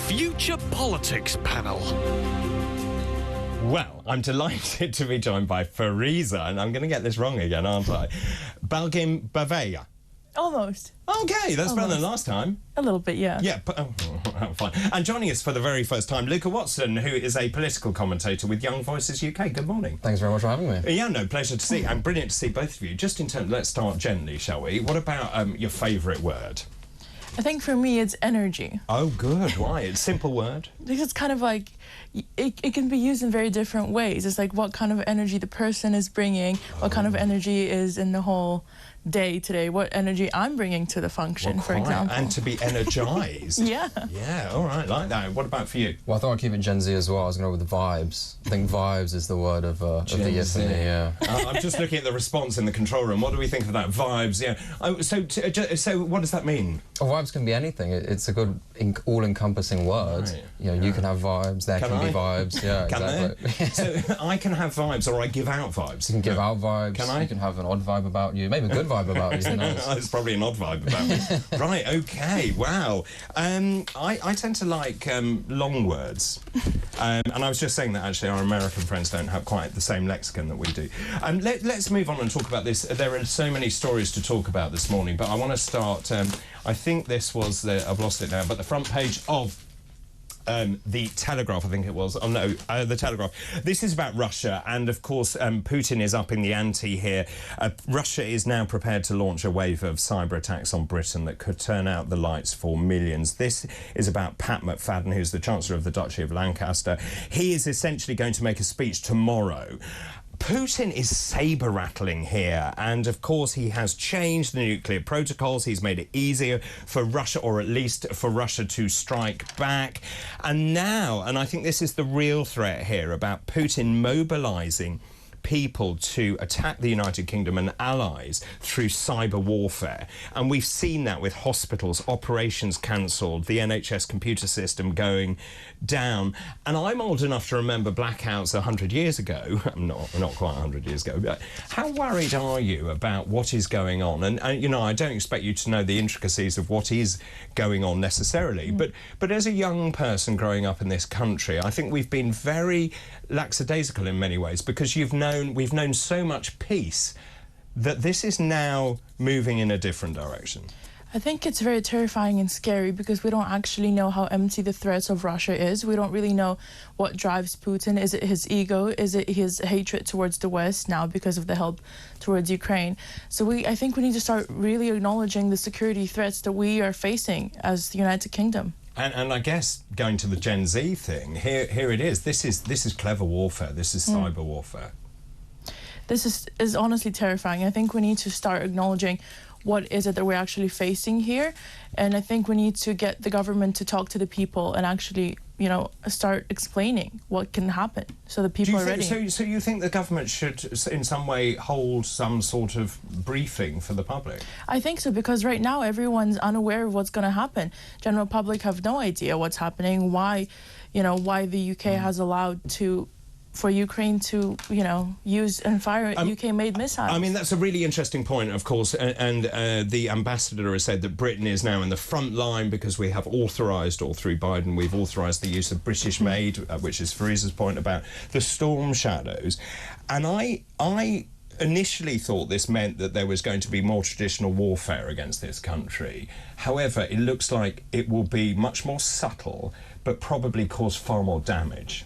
Future Politics Panel. Well, I'm delighted to be joined by Fariza, and I'm going to get this wrong again, aren't I? Balgimbayeva. Almost. Okay, that's better than last time. A little bit, yeah. Yeah, but, fine. And joining us for the very first time, Luca Watson, who is a political commentator with Young Voices UK. Good morning. Thanks very much for having me. Yeah, no, pleasure to see. And brilliant to see both of you. Just in terms, let's start gently, shall we? What about your favourite word? I think for me it's energy. Oh, good. Why? It's a simple word. Because it's kind of like, it can be used in very different ways. It's like what kind of energy the person is bringing, what kind of energy is in the whole day today, what energy I'm bringing to the function, for example. And to be energised. Yeah. Yeah, all right, like that. What about for you? Well, I thought I'd keep it Gen Z as well. I was going to go with the vibes. I think vibes is the word of the year for me, yeah. I'm just looking at the response in the control room. What do we think of that? Vibes, yeah. So what does that mean? Oh, vibes can be anything. It's a good, all-encompassing word. Right. You know, you can have vibes, there can be vibes. Yeah, exactly. So I can have vibes, or I give out vibes. You can give out vibes. Can I? You can have an odd vibe about you. Maybe a good vibe about you. Who knows? It's probably an odd vibe about me. Right, okay, wow. I tend to like long words. And I was just saying that actually our American friends don't have quite the same lexicon that we do. Let's move on and talk about this. There are so many stories to talk about this morning, but I want to start, I think this was, I've lost it now, but the front page of the Telegraph, I think it was. Oh, no, the Telegraph. This is about Russia, and, of course, Putin is upping the ante here. Russia is now prepared to launch a wave of cyber attacks on Britain that could turn out the lights for millions. This is about Pat McFadden, who's the Chancellor of the Duchy of Lancaster. He is essentially going to make a speech tomorrow. Putin is saber rattling here, and of course he has changed the nuclear protocols. He's made it easier for Russia, or at least for Russia, to strike back. And now, and I think this is the real threat here, about Putin mobilising people to attack the United Kingdom and allies through cyber warfare. And we've seen that with hospitals, operations cancelled, the NHS computer system going down. And I'm old enough to remember blackouts 100 years ago. Not quite 100 years ago. But how worried are you about what is going on? And you know, I don't expect you to know the intricacies of what is going on necessarily, but as a young person growing up in this country, I think we've been very lackadaisical in many ways, because we've known so much peace that this is now moving in a different direction. I think it's very terrifying and scary because we don't actually know how empty the threats of Russia is. We don't really know what drives Putin. Is it his ego? Is it his hatred towards the West now because of the help towards Ukraine? So I think we need to start really acknowledging the security threats that we are facing as the United Kingdom. And I guess going to the Gen Z thing, here it is. This is clever warfare. This is cyber warfare. This is honestly terrifying. I think we need to start acknowledging what is it that we're actually facing here, and I think we need to get the government to talk to the people and actually, you know, start explaining what can happen so that people are ready. So you think the government should in some way hold some sort of briefing for the public? I think so, because right now everyone's unaware of what's going to happen. General public have no idea what's happening, why the UK has allowed for Ukraine to, you know, use and fire UK-made missiles. I mean, that's a really interesting point, of course, and the ambassador has said that Britain is now in the front line because we have authorised, or through Biden, we've authorised the use of British-made, which is Fariza's point about the Storm Shadows. And I initially thought this meant that there was going to be more traditional warfare against this country. However, it looks like it will be much more subtle, but probably cause far more damage.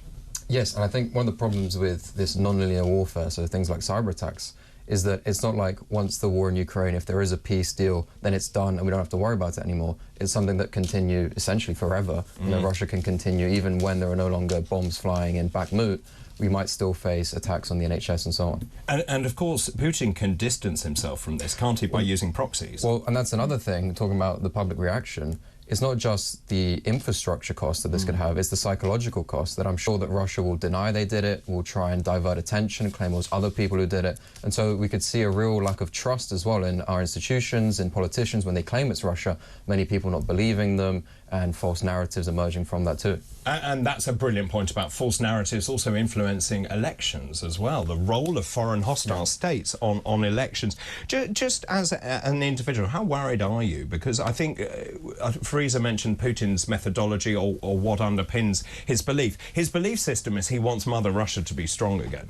Yes, and I think one of the problems with this non-linear warfare, so things like cyber attacks, is that it's not like once the war in Ukraine, if there is a peace deal, then it's done and we don't have to worry about it anymore. It's something that continue essentially forever. You know, Russia can continue even when there are no longer bombs flying in Bakhmut. We might still face attacks on the NHS and so on. And of course, Putin can distance himself from this, can't he, by using proxies? Well, and that's another thing, talking about the public reaction. It's not just the infrastructure cost that this could have, it's the psychological cost that I'm sure that Russia will deny they did it, will try and divert attention, claim it was other people who did it. And so we could see a real lack of trust as well in our institutions, in politicians when they claim it's Russia, many people not believing them, and false narratives emerging from that too. And that's a brilliant point about false narratives also influencing elections as well, the role of foreign hostile states on elections. Just as an individual, how worried are you? Because I think Fariza mentioned Putin's methodology or what underpins his belief. His belief system is he wants Mother Russia to be strong again.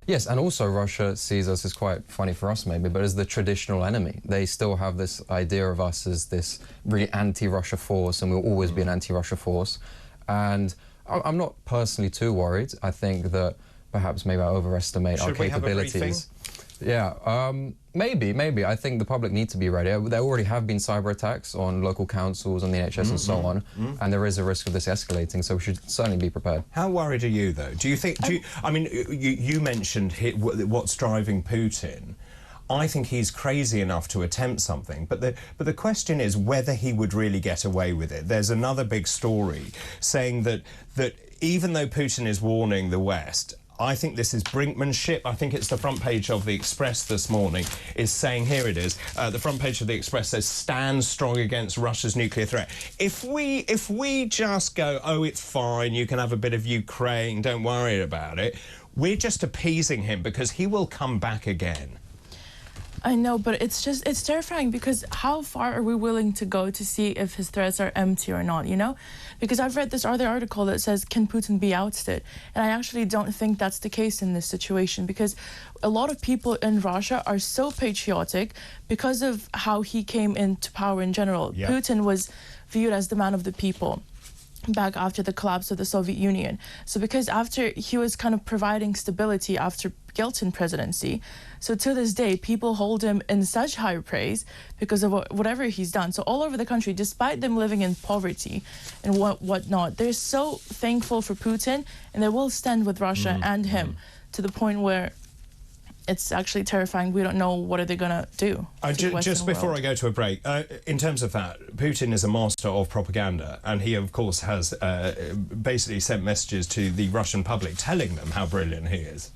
Yes, and also Russia sees us as, quite funny for us maybe, but as the traditional enemy. They still have this idea of us as this really anti-Russia force, and we'll always be an anti-Russia force. And I'm not personally too worried. I think that perhaps maybe I overestimate our capabilities. Yeah, maybe. I think the public need to be ready. There already have been cyber attacks on local councils, on the NHS and so on, and there is a risk of this escalating, so we should certainly be prepared. How worried are you, though? Do you think... I mean, you mentioned what's driving Putin. I think he's crazy enough to attempt something, but the question is whether he would really get away with it. There's another big story saying that even though Putin is warning the West, I think this is brinkmanship. I think it's the front page of the Express this morning is saying, here it is, the front page of the Express says, stand strong against Russia's nuclear threat. If we just go, oh, it's fine, you can have a bit of Ukraine, don't worry about it, we're just appeasing him because he will come back again. I know, but it's terrifying because how far are we willing to go to see if his threats are empty or not, you know? Because I've read this other article that says, can Putin be ousted? And I actually don't think that's the case in this situation because a lot of people in Russia are so patriotic because of how he came into power in general. Yeah. Putin was viewed as the man of the people back after the collapse of the Soviet Union. So because after he was kind of providing stability after Yeltsin presidency, so to this day people hold him in such high praise because of whatever he's done. So all over the country, despite them living in poverty and whatnot, they're so thankful for Putin and they will stand with Russia and him to the point where it's actually terrifying. We don't know what are they going to do. Just before I go to a break, in terms of that, Putin is a master of propaganda, and he, of course, has basically sent messages to the Russian public telling them how brilliant he is.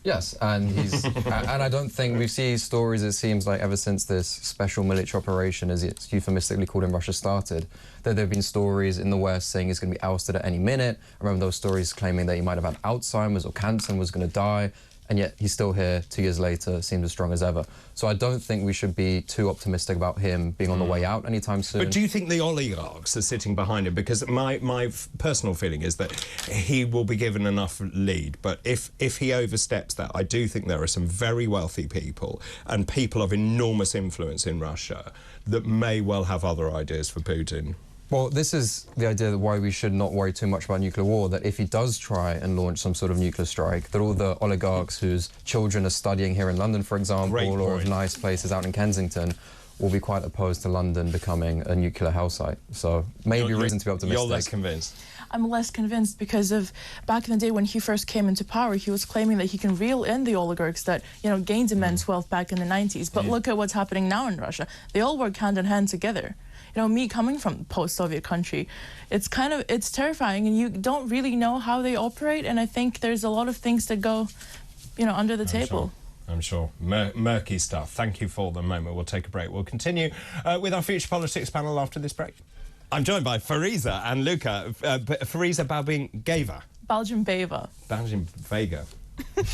Yes, and he's and I don't think we've seen stories, it seems like, ever since this special military operation, as it's euphemistically called in Russia, started, that there have been stories in the West saying he's going to be ousted at any minute. I remember those stories claiming that he might have had Alzheimer's or cancer and was going to die. And yet he's still here 2 years later, seems as strong as ever. So I don't think we should be too optimistic about him being on the way out anytime soon. But do you think the oligarchs are sitting behind him? Because my personal feeling is that he will be given enough lead. But if he oversteps that, I do think there are some very wealthy people and people of enormous influence in Russia that may well have other ideas for Putin. Well, this is the idea that why we should not worry too much about nuclear war, that if he does try and launch some sort of nuclear strike, that all the oligarchs whose children are studying here in London, for example, or of nice places out in Kensington, will be quite opposed to London becoming a nuclear hell site. So maybe a reason to be optimistic. You're less convinced? I'm less convinced because of back in the day when he first came into power, he was claiming that he can reel in the oligarchs that, you know, gained immense wealth back in the 90s. But look at what's happening now in Russia. They all work hand in hand together. You know, me coming from post-Soviet country, it's terrifying, and you don't really know how they operate, and I think there's a lot of things that go, you know, under the table. I'm sure. Murky stuff. Thank you for the moment. We'll take a break. We'll continue with our Future Politics panel after this break. I'm joined by Fariza and Luca. Fariza Balgimbayeva. Balgimbayeva.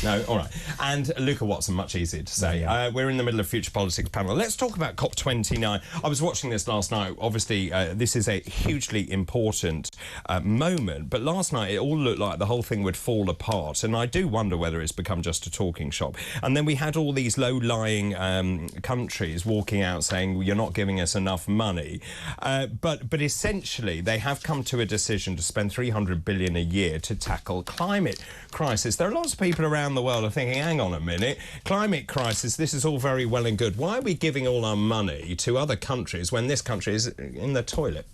No, all right. And Luca Watson, much easier to say. We're in the middle of Future Politics panel. Let's talk about COP29. I was watching this last night. Obviously, this is a hugely important moment. But last night, it all looked like the whole thing would fall apart. And I do wonder whether it's become just a talking shop. And then we had all these low-lying countries walking out saying, well, you're not giving us enough money. But essentially, they have come to a decision to spend $300 billion a year to tackle climate crisis. There are lots of people around the world are thinking, hang on a minute, climate crisis, this is all very well and good. Why are we giving all our money to other countries when this country is in the toilet?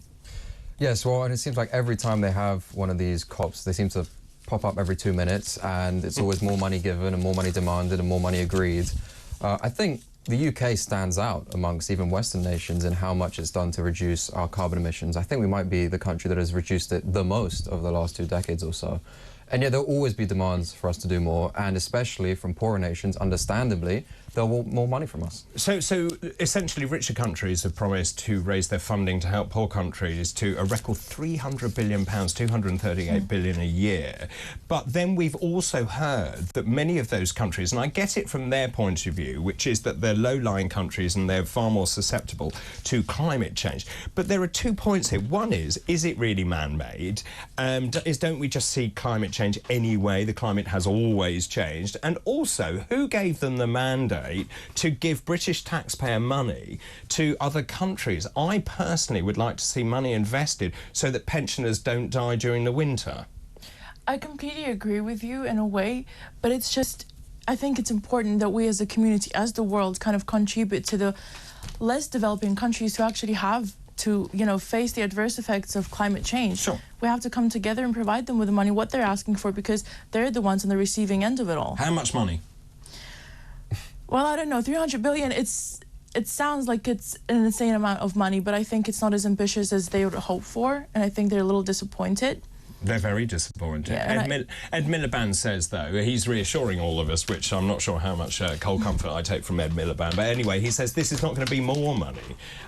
Yes, well, and it seems like every time they have one of these COPs, they seem to pop up every 2 minutes, and it's always more money given and more money demanded and more money agreed. I think the UK stands out amongst even Western nations in how much it's done to reduce our carbon emissions. I think we might be the country that has reduced it the most over the last 2 decades or so. And yet there'll always be demands for us to do more, and especially from poorer nations, understandably, they'll want more money from us. So essentially, richer countries have promised to raise their funding to help poor countries to a record £300 billion, £238 billion a year. But then we've also heard that many of those countries, and I get it from their point of view, which is that they're low-lying countries and they're far more susceptible to climate change. But there are 2 points here. One is it really man-made? Don't we just see climate change anyway? The climate has always changed. And also, who gave them the mandate to give British taxpayer money to other countries? I personally would like to see money invested so that pensioners don't die during the winter. I completely agree with you in a way, but it's just, I think it's important that we as a community, as the world, kind of contribute to the less developing countries who actually have to, you know, face the adverse effects of climate change. Sure. We have to come together and provide them with the money, what they're asking for, because they're the ones on the receiving end of it all. How much money? Well, I don't know, 300 billion, it sounds like it's an insane amount of money, but I think it's not as ambitious as they would hope for, and I think they're a little disappointed. They're very disappointed. Yeah, Ed Miliband says, though, he's reassuring all of us, which I'm not sure how much cold comfort I take from Ed Miliband, but anyway, he says this is not going to be more money.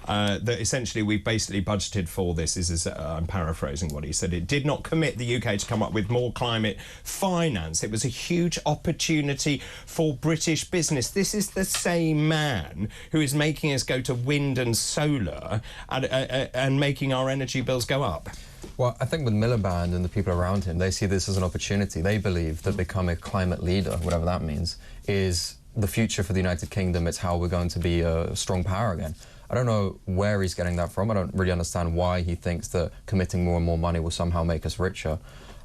That essentially we've basically budgeted for this. I'm paraphrasing what he said. It did not commit the UK to come up with more climate finance. It was a huge opportunity for British business. This is the same man who is making us go to wind and solar and making our energy bills go up. Well, I think with Miliband and the people around him, they see this as an opportunity. They believe that becoming a climate leader, whatever that means, is the future for the United Kingdom. It's how we're going to be a strong power again. I don't know where he's getting that from. I don't really understand why he thinks that committing more and more money will somehow make us richer.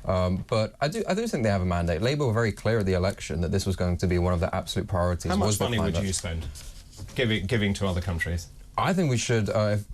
But I do think they have a mandate. Labour were very clear at the election that this was going to be one of their absolute priorities. How much money would you spend giving to other countries? I think we should,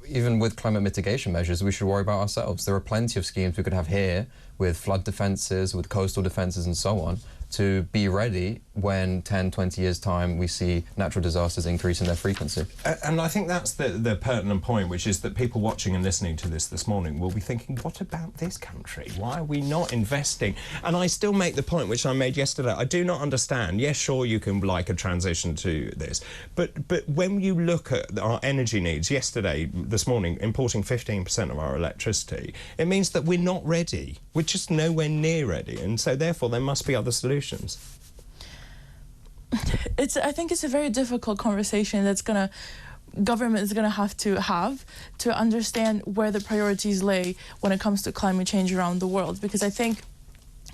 even with climate mitigation measures, we should worry about ourselves. There are plenty of schemes we could have here with flood defences, with coastal defences and so on, to be ready when 10, 20 years' time we see natural disasters increase in their frequency. And I think that's the pertinent point, which is that people watching and listening to this morning will be thinking, what about this country? Why are we not investing? And I still make the point which I made yesterday. I do not understand. Yes, sure, you can like a transition to this, but when you look at our energy needs, this morning, importing 15% of our electricity, it means that we're not ready. We're just nowhere near ready, and so therefore there must be other solutions. I think it's a very difficult conversation government is gonna have to understand where the priorities lay when it comes to climate change around the world, because I think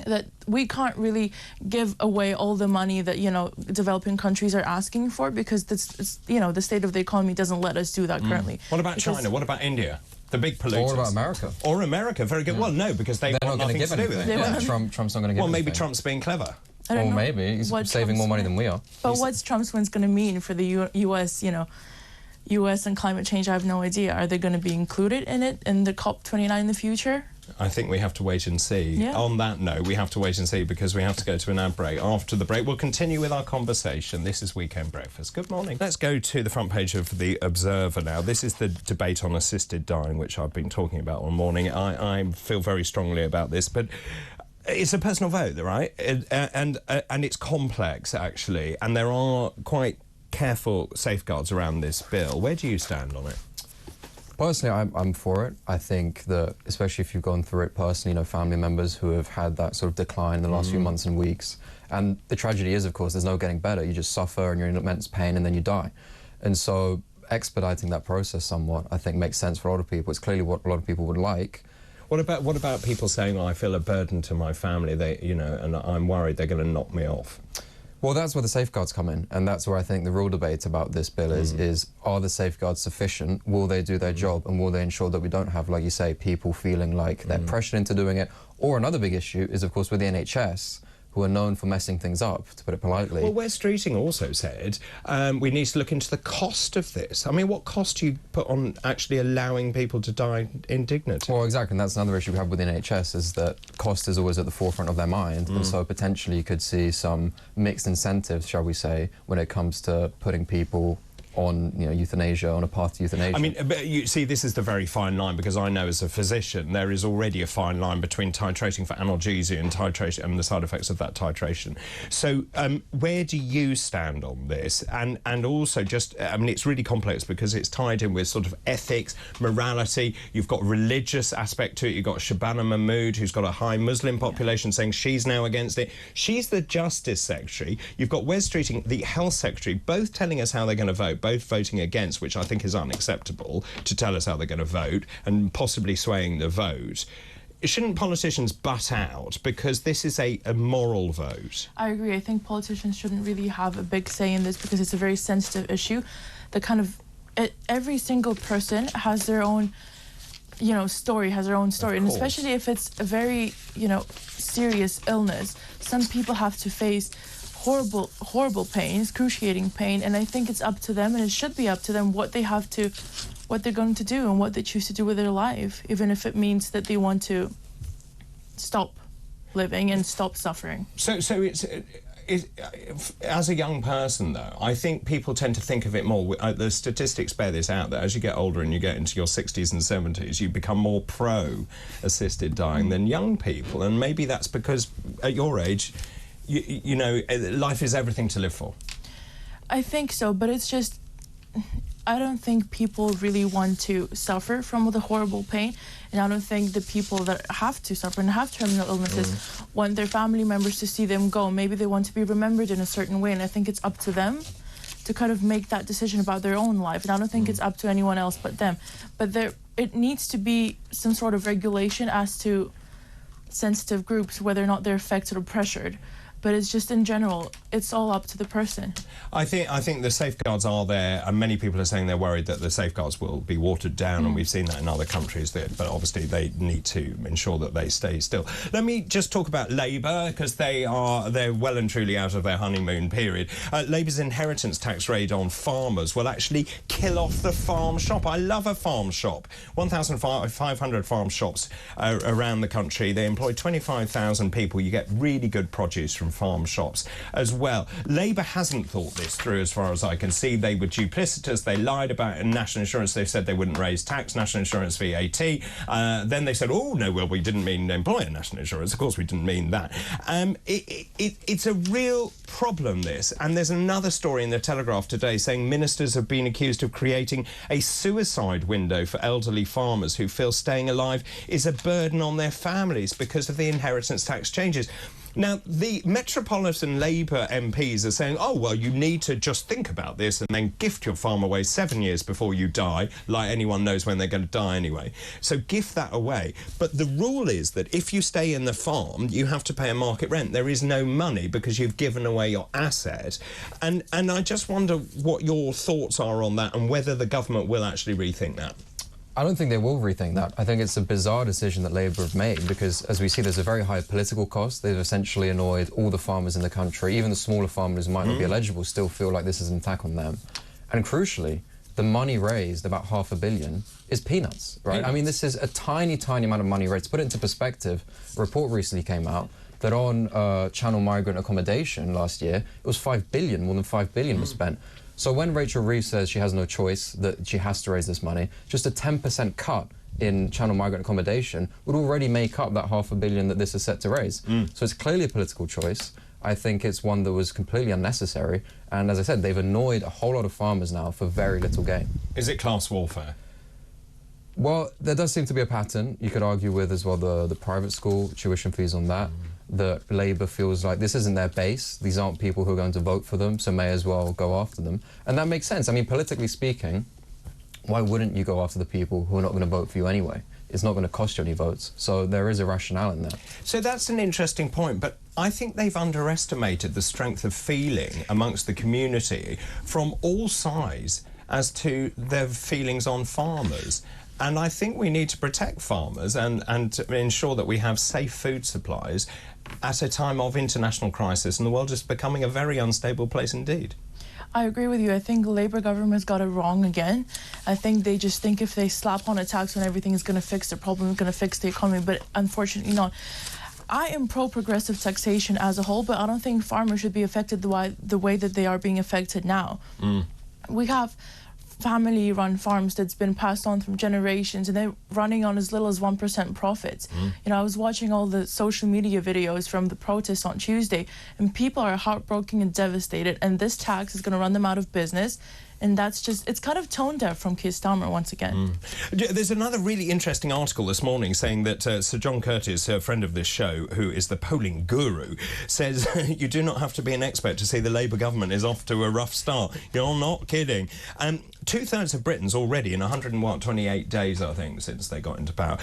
that we can't really give away all the money that, you know, developing countries are asking for, because the state of the economy doesn't let us do that currently. What about China? What about India? The big polluters. Or about America. Or America, very good. Yeah. Well, no, because they're want not nothing to do with it. Yeah. Trump's not going to give anything. Well, maybe Trump's being clever. I don't know maybe he's saving more money than we are. But what's Trump's wins going to mean for the U.S., you know, U.S. and climate change? I have no idea. Are they going to be included in it, in the COP29 in the future? I think we have to wait and see. Yeah. On that note, we have to wait and see, because we have to go to an ad break. After the break, we'll continue with our conversation. This is Weekend Breakfast. Good morning. Let's go to the front page of The Observer now. This is the debate on assisted dying, which I've been talking about all morning. I feel very strongly about this, but it's a personal vote, right? And it's complex, actually, and there are quite careful safeguards around this bill. Where do you stand on it? Personally, I'm for it. I think that, especially if you've gone through it personally, you know, family members who have had that sort of decline in the last few months and weeks. And the tragedy is, of course, there's no getting better. You just suffer and you're in immense pain and then you die. And so expediting that process somewhat, I think, makes sense for a lot of people. It's clearly what a lot of people would like. What about people saying, oh, I feel a burden to my family, and I'm worried they're going to knock me off? Well, that's where the safeguards come in, and that's where I think the real debate about this bill is are the safeguards sufficient? Will they do their job, and will they ensure that we don't have, like you say, people feeling like they're pressured into doing it? Or another big issue is, of course, with the NHS, who are known for messing things up, to put it politely. Well, Wes Streeting also said we need to look into the cost of this. I mean, what cost do you put on actually allowing people to die in dignity? Well, exactly, and that's another issue we have with the NHS, is that cost is always at the forefront of their mind, and so potentially you could see some mixed incentives, shall we say, when it comes to putting people on euthanasia, on a path to euthanasia. I mean, but you see, this is the very fine line, because I know as a physician there is already a fine line between titrating for analgesia and titration and the side effects of that titration. So where do you stand on this? And also just, I mean, it's really complex because it's tied in with sort of ethics, morality. You've got religious aspect to it. You've got Shabana Mahmood, who's got a high Muslim population, saying she's now against it. She's the Justice Secretary. You've got Wes Streeting, the Health Secretary, both telling us how they're going to vote, both voting against, which I think is unacceptable, to tell us how they're going to vote and possibly swaying the vote. Shouldn't politicians butt out, because this is a moral vote? I agree. I think politicians shouldn't really have a big say in this because it's a very sensitive issue. Every single person has their own story, and especially if it's a very serious illness. Some people have to face horrible pain, excruciating pain, and I think it's up to them, and it should be up to them what they're going to do and what they choose to do with their life, even if it means that they want to stop living and stop suffering. So it's as a young person, though, I think people tend to think of it more. The statistics bear this out, that as you get older and you get into your 60s and 70s, you become more pro-assisted dying than young people, and maybe that's because at your age, you know, life is everything to live for. I think so, but it's just, I don't think people really want to suffer from the horrible pain, and I don't think the people that have to suffer and have terminal illnesses want their family members to see them go. Maybe they want to be remembered in a certain way, and I think it's up to them to kind of make that decision about their own life, and I don't think it's up to anyone else but them. But it needs to be some sort of regulation as to sensitive groups, whether or not they're affected or pressured. But it's just, in general, it's all up to the person. I think the safeguards are there, and many people are saying they're worried that the safeguards will be watered down, and we've seen that in other countries. But obviously they need to ensure that they stay still. Let me just talk about Labour, because they're well and truly out of their honeymoon period. Labour's inheritance tax raid on farmers will actually kill off the farm shop. I love a farm shop. 1,500 farm shops around the country. They employ 25,000 people. You get really good produce from farm shops as well. Labour hasn't thought this through, as far as I can see. They were duplicitous. They lied about national insurance. They said they wouldn't raise tax, national insurance, VAT. Then they said, oh, no, well, we didn't mean employer national insurance. Of course, we didn't mean that. It's a real problem, this. And there's another story in the Telegraph today saying ministers have been accused of creating a suicide window for elderly farmers who feel staying alive is a burden on their families because of the inheritance tax changes. Now, the Metropolitan Labour MPs are saying, oh, well, you need to just think about this and then gift your farm away 7 years before you die, like anyone knows when they're going to die anyway. So gift that away. But the rule is that if you stay in the farm, you have to pay a market rent. There is no money because you've given away your asset. And I just wonder what your thoughts are on that and whether the government will actually rethink that. I don't think they will rethink that. I think it's a bizarre decision that Labour have made because, as we see, there's a very high political cost. They've essentially annoyed all the farmers in the country. Even the smaller farmers who might not be eligible still feel like this is an attack on them. And crucially, the money raised, about $500 million, is peanuts, right? I mean, this is a tiny, tiny amount of money raised. To put it into perspective, a report recently came out that on Channel migrant accommodation last year, it was $5 billion, more than $5 billion was spent. So when Rachel Reeves says she has no choice, that she has to raise this money, just a 10% cut in Channel migrant accommodation would already make up that $500 million that this is set to raise. So it's clearly a political choice. I think it's one that was completely unnecessary. And as I said, they've annoyed a whole lot of farmers now for very little gain. Is it class warfare? Well, there does seem to be a pattern. You could argue with as well the private school tuition fees on that. That Labour feels like this isn't their base. These aren't people who are going to vote for them, so may as well go after them. And that makes sense. I mean, politically speaking, why wouldn't you go after the people who are not going to vote for you anyway? It's not going to cost you any votes. So there is a rationale in that. So that's an interesting point, but I think they've underestimated the strength of feeling amongst the community from all sides as to their feelings on farmers. And I think we need to protect farmers and to ensure that we have safe food supplies at a time of international crisis, and the world is becoming a very unstable place indeed. I agree with you. I think the Labour government's got it wrong again. I think they just think if they slap on a tax and everything is going to fix the problem, going to fix the economy, but unfortunately not. I am pro-progressive taxation as a whole, but I don't think farmers should be affected the way that they are being affected now. We have family-run farms that's been passed on from generations, and they're running on as little as 1% profits. You know, I was watching all the social media videos from the protests on Tuesday, and people are heartbroken and devastated, and this tax is going to run them out of business. And that's just, it's kind of tone deaf from Keir Starmer once again. There's another really interesting article this morning saying that Sir John Curtis, a friend of this show, who is the polling guru, says you do not have to be an expert to see the Labour government is off to a rough start. You're not kidding. Two-thirds of Britons already in 128 days, I think, since they got into power.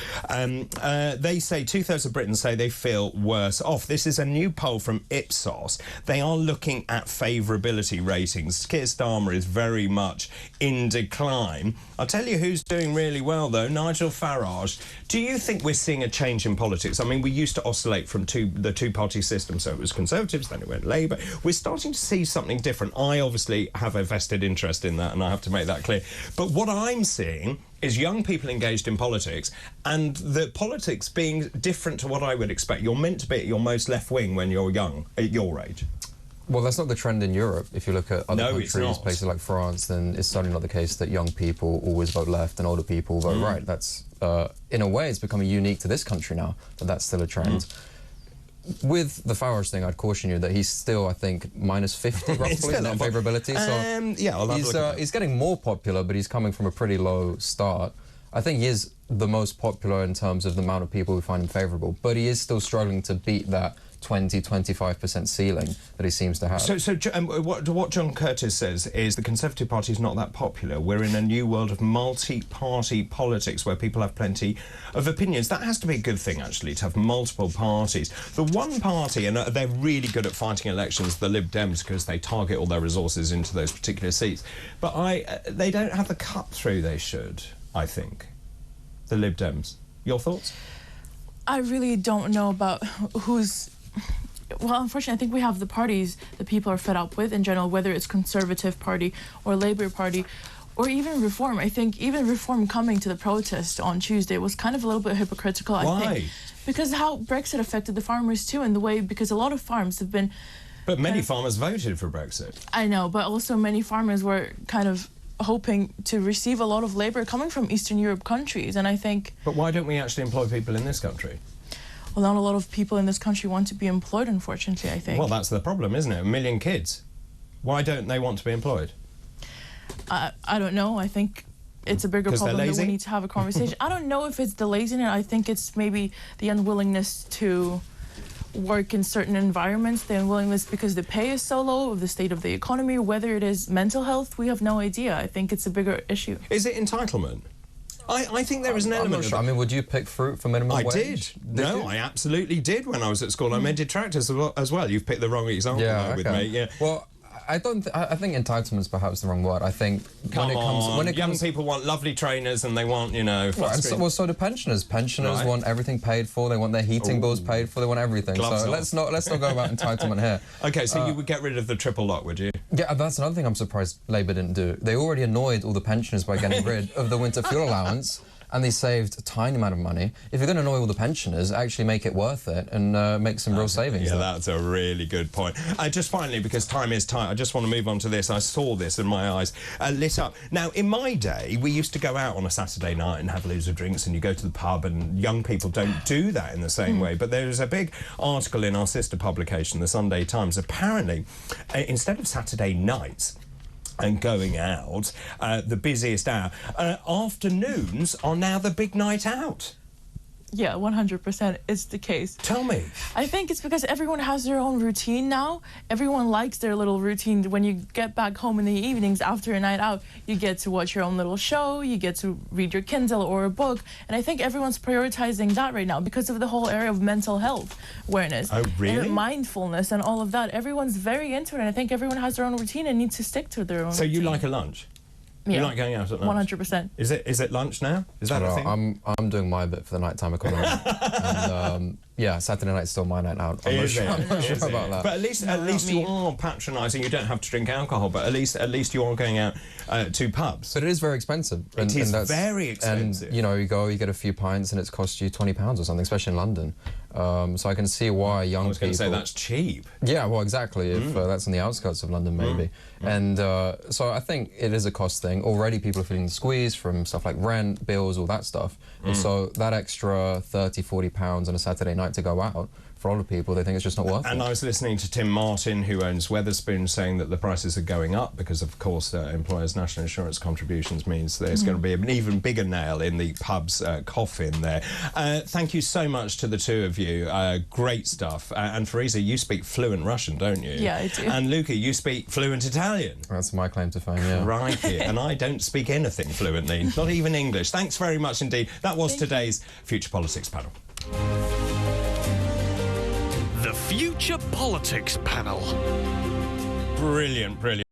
They say two-thirds of Britons say they feel worse off. This is a new poll from Ipsos. They are looking at favourability ratings. Keir Starmer is very much in decline. I'll tell you who's doing really well, though, Nigel Farage. Do you think we're seeing a change in politics? I mean, we used to oscillate from the two-party system, so it was Conservatives, then it went Labour. We're starting to see something different. I obviously have a vested interest in that, and I have to make that clear. But what I'm seeing is young people engaged in politics, and the politics being different to what I would expect. You're meant to be at your most left-wing when you're young, at your age. Well, that's not the trend in Europe. If you look at other countries, places like France, then it's certainly not the case that young people always vote left and older people vote right. That's, in a way, it's becoming unique to this country now, but that's still a trend. With the Farage thing, I'd caution you that he's still, I think, minus 50 roughly in favourability. So yeah, I'll have a look at he's getting more popular, but he's coming from a pretty low start. I think he is the most popular in terms of the amount of people who find him favourable, but he is still struggling to beat that 20-25% ceiling that he seems to have. So what John Curtis says is the Conservative Party is not that popular. We're in a new world of multi-party politics where people have plenty of opinions. That has to be a good thing, actually, to have multiple parties. The one party, and they're really good at fighting elections, the Lib Dems, because they target all their resources into those particular seats. But they don't have the cut-through they should, I think, the Lib Dems. Your thoughts? I really don't know about who's... Well, unfortunately, I think we have the parties that people are fed up with in general, whether it's Conservative Party or Labour Party or even Reform. I think even Reform coming to the protest on Tuesday was kind of a little bit hypocritical. Why? I think, because how Brexit affected the farmers too, in the way, because a lot of farms have been... But many farmers voted for Brexit. I know, but also many farmers were kind of hoping to receive a lot of labour coming from Eastern Europe countries, and I think... But why don't we actually employ people in this country? Well, not a lot of people in this country want to be employed, unfortunately, I think. Well, that's the problem, isn't it? 1 million kids. Why don't they want to be employed? I don't know. I think it's a bigger problem that we need to have a conversation. I don't know if it's the laziness. I think it's maybe the unwillingness to work in certain environments, the unwillingness because the pay is so low, of the state of the economy, whether it is mental health, we have no idea. I think it's a bigger issue. Is it entitlement? I think there is an element of... I mean, would you pick fruit for minimum wage? I did. I absolutely did when I was at school. I made detractors as well. You've picked the wrong example there with me. Yeah. Well, I think entitlement's perhaps the wrong word. I think when it comes, young people want lovely trainers and they want, you know... so do pensioners. Pensioners want everything paid for. They want their heating bills paid for. They want everything. Gloves so let's not go about entitlement here. OK, so you would get rid of the triple lock, would you? Yeah, that's another thing I'm surprised Labour didn't do. They already annoyed all the pensioners by getting rid of the winter fuel allowance, and they saved a tiny amount of money. If you're going to annoy all the pensioners, actually make it worth it and make some real savings. Yeah, that's a really good point. Just finally, because time is tight, I just want to move on to this. I saw this and my eyes lit up. Now, in my day, we used to go out on a Saturday night and have loads of drinks, and you go to the pub, and young people don't do that in the same way. But there's a big article in our sister publication, the Sunday Times. Apparently, instead of Saturday nights and going out, the busiest hour, afternoons are now the big night out. Yeah, 100% is the case. Tell me. I think it's because everyone has their own routine now. Everyone likes their little routine. When you get back home in the evenings after a night out, you get to watch your own little show, you get to read your Kindle or a book. And I think everyone's prioritizing that right now because of the whole area of mental health awareness. Oh, really? And mindfulness and all of that. Everyone's very into it, and I think everyone has their own routine and needs to stick to their own So routine. you like a lunch? Yeah. You like going out at lunch? 100%. Is it lunch now? Is that a thing? I'm doing my bit for the nighttime economy. And, Yeah, Saturday night's still my night out. I'm Is not sure it? about that. But at least you are patronising. You don't have to drink alcohol, but at least you are going out to pubs. But it is very expensive. It is very expensive. And, you get a few pints and it's cost you £20 or something, especially in London. So I can see why young people... I was going to say that's cheap. Yeah, well, exactly, if that's on the outskirts of London, maybe. And so I think it is a cost thing. Already people are feeling the squeeze from stuff like rent, bills, all that stuff. And so that extra £30, £40 on a Saturday night to go out, for a lot of people, they think it's just not worth it. And I was listening to Tim Martin, who owns Wetherspoon, saying that the prices are going up because, of course, employers' national insurance contributions means there's going to be an even bigger nail in the pub's coffin there. Thank you so much to the two of you. Great stuff. And Fariza, you speak fluent Russian, don't you? Yeah, I do. And Luca, you speak fluent Italian. That's my claim to fame, yeah. Crikey. And I don't speak anything fluently, not even English. Thanks very much indeed. That was today's Future Politics panel. The Future Politics Panel. Brilliant, brilliant.